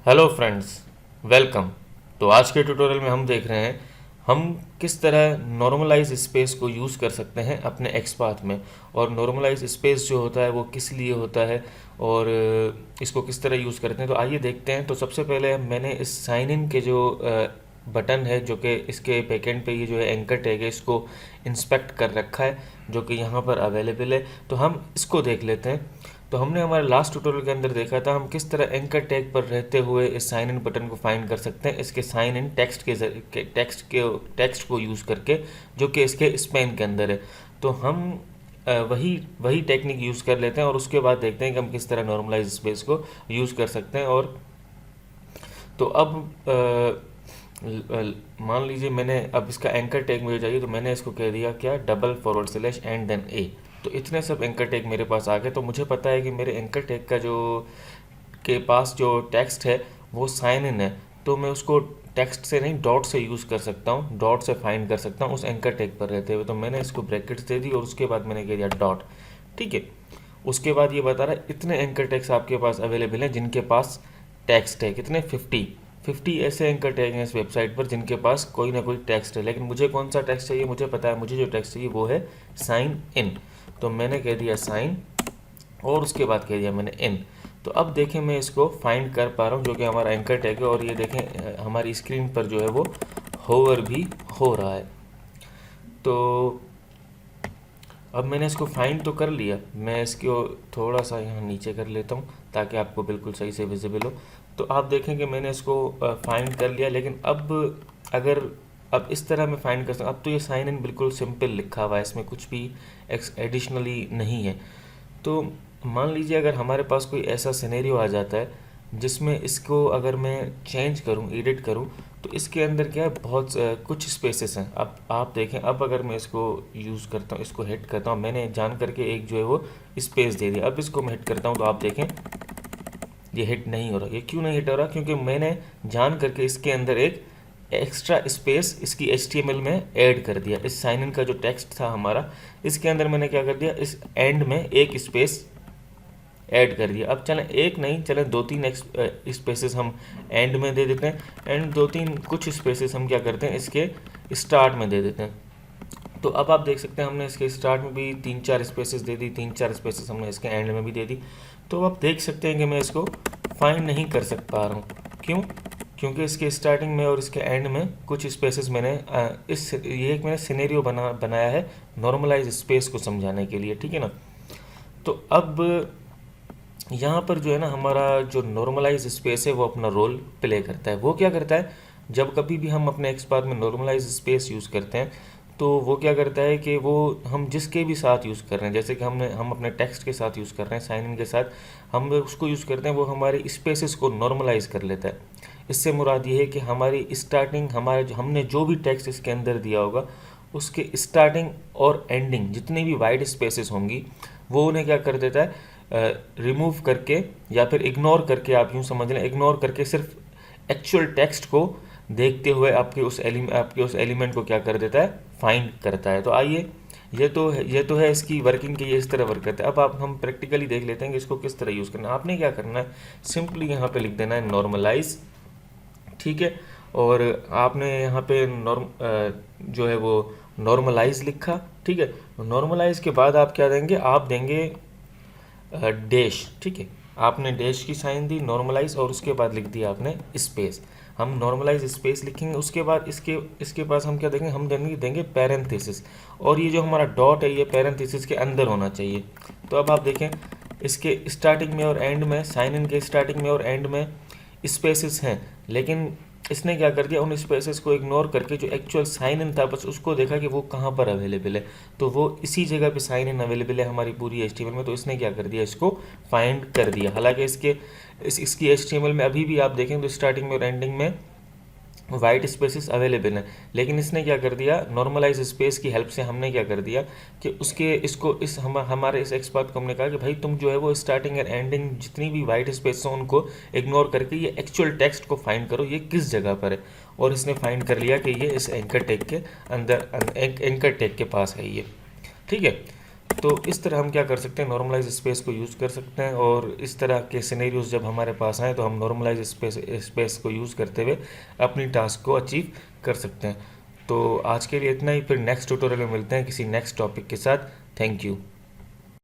Hello friends, welcome. तो आज के ट्यूटोरियल में हम देख रहे हैं हम किस तरह नॉर्मलाइज स्पेस को यूज़ कर सकते हैं अपने एक्सपाथ में। और नॉर्मलाइज स्पेस जो होता है वो किस लिए होता है और इसको किस तरह यूज़ करते हैं, तो आइए देखते हैं। तो सबसे पहले मैंने इस साइन इन के जो बटन है, जो कि इसके बैकएंड पे ये जो है एंकर टैग है, इसको इंस्पेक्ट कर रखा है, जो कि यहाँ पर अवेलेबल है। तो हम इसको देख लेते हैं। तो हमने हमारे लास्ट ट्यूटोरियल के अंदर देखा था हम किस तरह एंकर टैग पर रहते हुए इस साइन इन बटन को फाइंड कर सकते हैं इसके साइन इन टेक्स्ट को यूज़ करके, जो कि इसके स्पेन के अंदर है। तो हम वही वही टेक्निक यूज़ कर लेते हैं और उसके बाद देखते हैं कि हम किस तरह नॉर्मलाइज स्पेस को यूज़ कर सकते हैं। और तो अब मान लीजिए मैंने अब इसका एंकर टैग मुझे चाहिए, तो मैंने इसको कह दिया क्या, डबल / एंड देन ए। तो इतने सब एंकर टैग मेरे पास आ गए। तो मुझे पता है कि मेरे एंकर टैग का जो के पास जो टेक्स्ट है वो साइन इन है। तो मैं उसको टेक्स्ट से नहीं, डॉट से यूज़ कर सकता हूँ, डॉट से फाइंड कर सकता हूँ उस एंकर टैग पर रहते हुए। तो मैंने इसको ब्रैकेट्स दे दी और उसके बाद मैंने कह दिया डॉट। ठीक है। उसके बाद ये बता रहा है इतने एंकर टैग्स आपके पास अवेलेबल हैं जिनके पास टेक्स्ट है। कितने? 50 ऐसे एंकर टैग हैं इस वेबसाइट पर जिनके पास कोई ना कोई टेक्स्ट है। लेकिन मुझे कौन सा टेक्स्ट चाहिए? मुझे पता है मुझे जो टेक्स्ट चाहिए वो है साइन इन। तो मैंने कह दिया साइन और उसके बाद कह दिया मैंने इन। तो अब देखें मैं इसको फाइंड कर पा रहा हूँ, जो कि हमारा एंकर टैग है। और ये देखें हमारी स्क्रीन पर जो है वो होवर भी हो रहा है। तो अब मैंने इसको फाइंड तो कर लिया। मैं इसको थोड़ा सा यहाँ नीचे कर लेता हूँ ताकि आपको बिल्कुल सही से विजिबल हो। तो आप देखें कि मैंने इसको फाइंड कर लिया। लेकिन अब अगर अब इस तरह मैं फाइंड कर सकता, अब तो ये साइन इन बिल्कुल सिंपल लिखा हुआ है, इसमें कुछ भी एडिशनली नहीं है। तो मान लीजिए अगर हमारे पास कोई ऐसा सिनेरियो आ जाता है जिसमें इसको अगर मैं चेंज करूं, एडिट करूं, तो इसके अंदर क्या है, बहुत कुछ स्पेसेस हैं। अब आप देखें, अब अगर मैं इसको यूज़ करता हूं, इसको हिट करता हूं, मैंने जान करके एक जो है वो स्पेस दे दिया। अब इसको मैं हिट करता हूं तो आप देखें ये हिट नहीं हो रहा। ये क्यों नहीं हिट हो रहा? क्योंकि मैंने जान करके इसके अंदर एक एक्स्ट्रा स्पेस इसकी HTML में ऐड कर दिया। इस साइन इन का जो टेक्स्ट था हमारा, इसके अंदर मैंने क्या कर दिया, इस एंड में एक स्पेस ऐड कर दिया। अब चलें एक नहीं, चलें 2-3 स्पेसेस हम एंड में दे देते हैं, एंड 2-3 कुछ स्पेसेस हम क्या करते हैं इसके स्टार्ट में दे देते हैं। तो अब आप देख सकते हैं हमने इसके स्टार्ट में भी 3-4 स्पेसेस दे दी, 3-4 स्पेसेस हमने इसके एंड में भी दे दी। तो आप देख सकते हैं कि मैं इसको फाइंड नहीं कर पा रहा हूँ। क्यों? क्योंकि इसके स्टार्टिंग में और इसके एंड में कुछ स्पेसेस मैंने ये एक मैंने सिनेरियो बनाया है नॉर्मलाइज स्पेस को समझाने के लिए। ठीक है ना। तो अब यहाँ पर जो है ना हमारा जो नॉर्मलाइज स्पेस है वो अपना रोल प्ले करता है। वो क्या करता है, जब कभी भी हम अपने एक्सपाथ में नॉर्मलाइज स्पेस यूज़ करते हैं तो वो क्या करता है कि वो हम जिसके भी साथ यूज़ कर रहे हैं, जैसे कि हम अपने टेक्स्ट के साथ यूज़ कर रहे हैं, साइन इन के साथ हम उसको यूज़ करते हैं, वो हमारे स्पेसेस को नॉर्मलाइज कर लेता है। इससे मुराद ये है कि हमारी स्टार्टिंग, हमारे हमने जो भी टेक्स्ट इसके अंदर दिया होगा उसके स्टार्टिंग और एंडिंग जितनी भी वाइड स्पेसेस होंगी वो उन्हें क्या कर देता है, रिमूव करके या फिर इग्नोर करके, आप यूँ समझ लें, इग्नोर करके सिर्फ एक्चुअल टेक्स्ट को देखते हुए आपके उस एलिमेंट को क्या कर देता है, फाइंड करता है। तो आइए, ये तो है इसकी वर्किंग की, ये इस तरह वर्क करता है। अब आप हम प्रैक्टिकली देख लेते हैं कि इसको किस तरह यूज़ करना है। आपने क्या करना है, सिंपली यहाँ पे लिख देना है नॉर्मलाइज। ठीक है। और आपने यहाँ पे जो है वो नॉर्मलाइज लिखा। ठीक है। नॉर्मलाइज के बाद आप क्या देंगे, आप देंगे डैश। ठीक है। आपने डैश की साइन दी, नॉर्मलाइज, और उसके बाद लिख दिया आपने स्पेस। हम नॉर्मलाइज स्पेस लिखेंगे, उसके बाद इसके इसके पास हम क्या देंगे, हम देंगे पैरेंथेसिस। और ये जो हमारा डॉट है ये पैरेंथेसिस के अंदर होना चाहिए। तो अब आप देखें इसके स्टार्टिंग में और एंड में, साइन इन के स्टार्टिंग में और एंड में स्पेसेस हैं, लेकिन इसने क्या कर दिया, उन स्पेसेस को इग्नोर करके जो एक्चुअल साइन इन था बस उसको देखा कि वो कहाँ पर अवेलेबल है। तो वो इसी जगह पे साइन इन अवेलेबल है हमारी पूरी HTML में। तो इसने क्या कर दिया, इसको फाइंड कर दिया। हालांकि इसकी HTML में अभी भी आप देखें तो स्टार्टिंग में और एंडिंग में वाइट स्पेसेस अवेलेबल हैं, लेकिन इसने क्या कर दिया, नॉर्मलाइज स्पेस की हेल्प से हमने क्या कर दिया कि उसके इसको इस हमारे इस एक्सपर्ट को हमने कहा कि भाई तुम जो है वो स्टार्टिंग और एंडिंग जितनी भी वाइट स्पेस हैं उनको इग्नोर करके ये एक्चुअल टेक्स्ट को फाइंड करो, ये किस जगह पर है। और इसने फाइंड कर लिया कि ये इस एंकर टैग के अंदर, एंकर टैग के पास है ये। ठीक है। तो इस तरह हम क्या कर सकते हैं, नॉर्मलाइज स्पेस को यूज़ कर सकते हैं, और इस तरह के सिनेरियोज जब हमारे पास आए तो हम नॉर्मलाइज स्पेस को यूज़ करते हुए अपनी टास्क को अचीव कर सकते हैं। तो आज के लिए इतना ही, फिर नेक्स्ट ट्यूटोरियल में मिलते हैं किसी नेक्स्ट टॉपिक के साथ। Thank you.